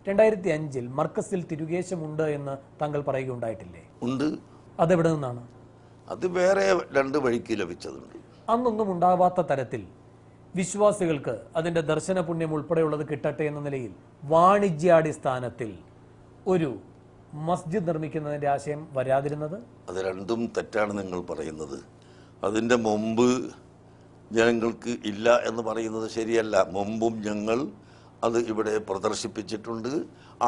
2005-ൽ മർക്കസിൽ തിരുകേശമുണ്ട് എന്ന് താങ്കൾ പറയുകയുണ്ടായിട്ടില്ലേ? ഉണ്ട്. അതെവിടെ നിന്നാണ്? അത് വേറെ രണ്ട് വഴിക്ക് ലഭിച്ചതുണ്ട്. അന്നൊന്നും ഉണ്ടാവാത്ത തരത്തിൽ വിശ്വാസികൾക്ക് അതിന്റെ ദർശന പുണ്യം ഉൾപ്പെടെയുള്ളത് കിട്ടട്ടെ എന്ന നിലയിൽ വാണിജ്യാടിസ്ഥാനത്തിൽ ഒരു മസ്ജിദ് നിർമ്മിക്കുന്നതിന്റെ ആശയം വരാതിരുന്നത്? അത് രണ്ടും തെറ്റാണ് നിങ്ങൾ പറയുന്നത്. അതിൻ്റെ മുമ്പ് ജനങ്ങൾക്ക് ഇല്ല എന്ന് പറയുന്നത് ശരിയല്ല. മുമ്പും ഞങ്ങൾ അത് ഇവിടെ പ്രദർശിപ്പിച്ചിട്ടുണ്ട്,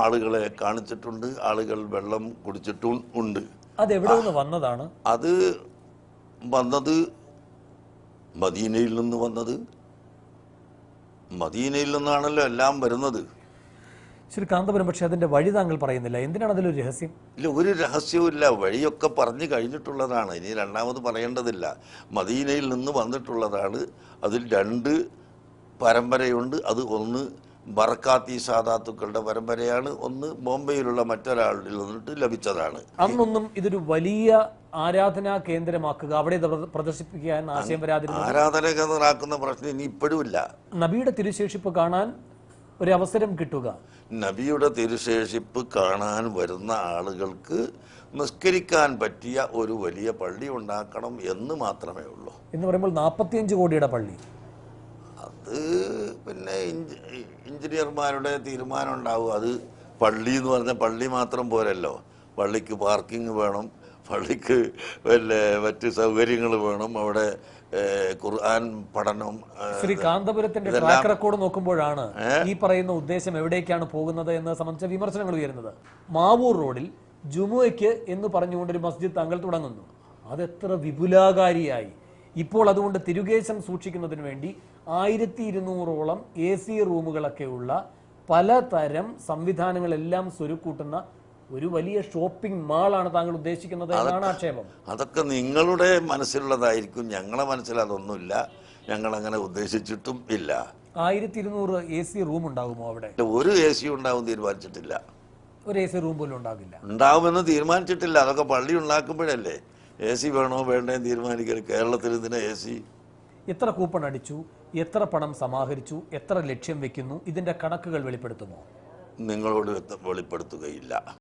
ആളുകളെ കാണിച്ചിട്ടുണ്ട്, ആളുകൾ വെള്ളം കുടിച്ചിട്ടും ഉണ്ട്. അതെവിടെ നിന്ന് വന്നതാണ്? അത് വന്നത് മദീനയിൽ നിന്ന് വന്നത്. മദീനയിൽ നിന്നാണല്ലോ എല്ലാം വരുന്നത്. ശ്രീ കാന്തപുരം, പക്ഷെ അതിന്റെ വഴി താങ്കൾ പറയുന്നില്ല. എന്തിനാണ് അതിലൊരു രഹസ്യം? ഇല്ല, ഒരു രഹസ്യവും ഇല്ല. വഴിയൊക്കെ പറഞ്ഞു കഴിഞ്ഞിട്ടുള്ളതാണ്, ഇനി രണ്ടാമത് പറയേണ്ടതില്ല. മദീനയിൽ നിന്ന് വന്നിട്ടുള്ളതാണ്. അതിൽ രണ്ട് പരമ്പരയുണ്ട്. അത് ഒന്ന് ബർക്കാത്തി സാദാത്തുക്കളുടെ പരമ്പരയാണ്, ഒന്ന് ബോംബെയിലുള്ള മറ്റൊരാളിൽ നിന്നിട്ട് ലഭിച്ചതാണ്. അന്നൊന്നും ഇതൊരു വലിയ ആരാധനാ കേന്ദ്രമാക്കുക, അവിടെ പ്രദർശിപ്പിക്കാൻ ആശയം വരാതിരുന്നു. ആരാധന കേന്ദ്രമാക്കുന്ന പ്രശ്നം ഇനി ഇപ്പോഴും ഇല്ല. നബിയുടെ തിരുശേഷിപ്പ് കാണാൻ ഒരു അവസരം കിട്ടുക, നബിയുടെ തിരുശേഷിപ്പ് കാണാൻ വരുന്ന ആളുകൾക്ക് നിസ്കരിക്കാൻ പറ്റിയ ഒരു വലിയ പള്ളി ഉണ്ടാക്കണം എന്ന് മാത്രമേ ഉള്ളൂ. എന്ന് പറയുമ്പോൾ 45 കോടിയുടെ പള്ളി, അത് പിന്നെ എഞ്ചിനീയർമാരുടെ തീരുമാനം ഉണ്ടാവും. അത് പള്ളി എന്ന് പറഞ്ഞാൽ പള്ളി മാത്രം പോരല്ലോ. പള്ളിക്ക് പാർക്കിംഗ് വേണം, പള്ളിക്ക് മറ്റ് സൗകര്യങ്ങൾ വേണം, അവിടെ ഖുർആൻ പഠനം. ശ്രീ കാന്തപുരത്തിന്റെ ട്രാക്ക് റെക്കോർഡ് നോക്കുമ്പോഴാണ് ഈ പറയുന്ന ഉദ്ദേശം എവിടേക്കാണ് പോകുന്നത് എന്ന് സംബന്ധിച്ച വിമർശനങ്ങൾ ഉയരുന്നത്. മാവൂർ റോഡിൽ ജുമുഅയ്ക്ക് എന്ന് പറഞ്ഞുകൊണ്ടൊരു മസ്ജിദ് താങ്കൾ തുടങ്ങുന്നു. അതെത്ര വിപുലാകാരിയായി! ഇപ്പോൾ അതുകൊണ്ട് തിരുകേശം സൂക്ഷിക്കുന്നതിന് വേണ്ടി 1200ഓളം AC റൂമുകളൊക്കെ ഉള്ള പലതരം സംവിധാനങ്ങളെല്ലാം സ്വരുക്കൂട്ടുന്ന ഒരു വലിയ ഷോപ്പിംഗ് മാളാണ് താങ്കൾ ഉദ്ദേശിക്കുന്നത് എന്നാണ് ആക്ഷേപം. അതൊക്കെ നിങ്ങളുടെ മനസ്സിലുള്ളതായിരിക്കും, ഞങ്ങളെ മനസ്സിൽ അതൊന്നുമില്ല. ഞങ്ങൾ അങ്ങനെ ഉദ്ദേശിച്ചിട്ടും ഇല്ല. 1200 AC റൂം ഉണ്ടാകുമോ അവിടെ? ഒരു AC ഉണ്ടാവും തീരുമാനിച്ചിട്ടില്ല. ഒരു AC റൂം പോലും ഉണ്ടാകില്ല. ഉണ്ടാവുമെന്ന് തീരുമാനിച്ചിട്ടില്ല. അതൊക്കെ പള്ളി ഉണ്ടാക്കുമ്പോഴല്ലേ AC വേണോ വേണ്ടേന്ന് തീരുമാനിക്കരുത്. കേരളത്തിൽ ഇതിന് AC. എത്ര കൂപ്പൺ അടിച്ചു, എത്ര പണം സമാഹരിച്ചു, എത്ര ലക്ഷ്യം വെക്കുന്നു, ഇതിന്റെ കണക്കുകൾ വെളിപ്പെടുത്തുമോ? നിങ്ങളോട് വെളിപ്പെടുത്തുകയില്ല.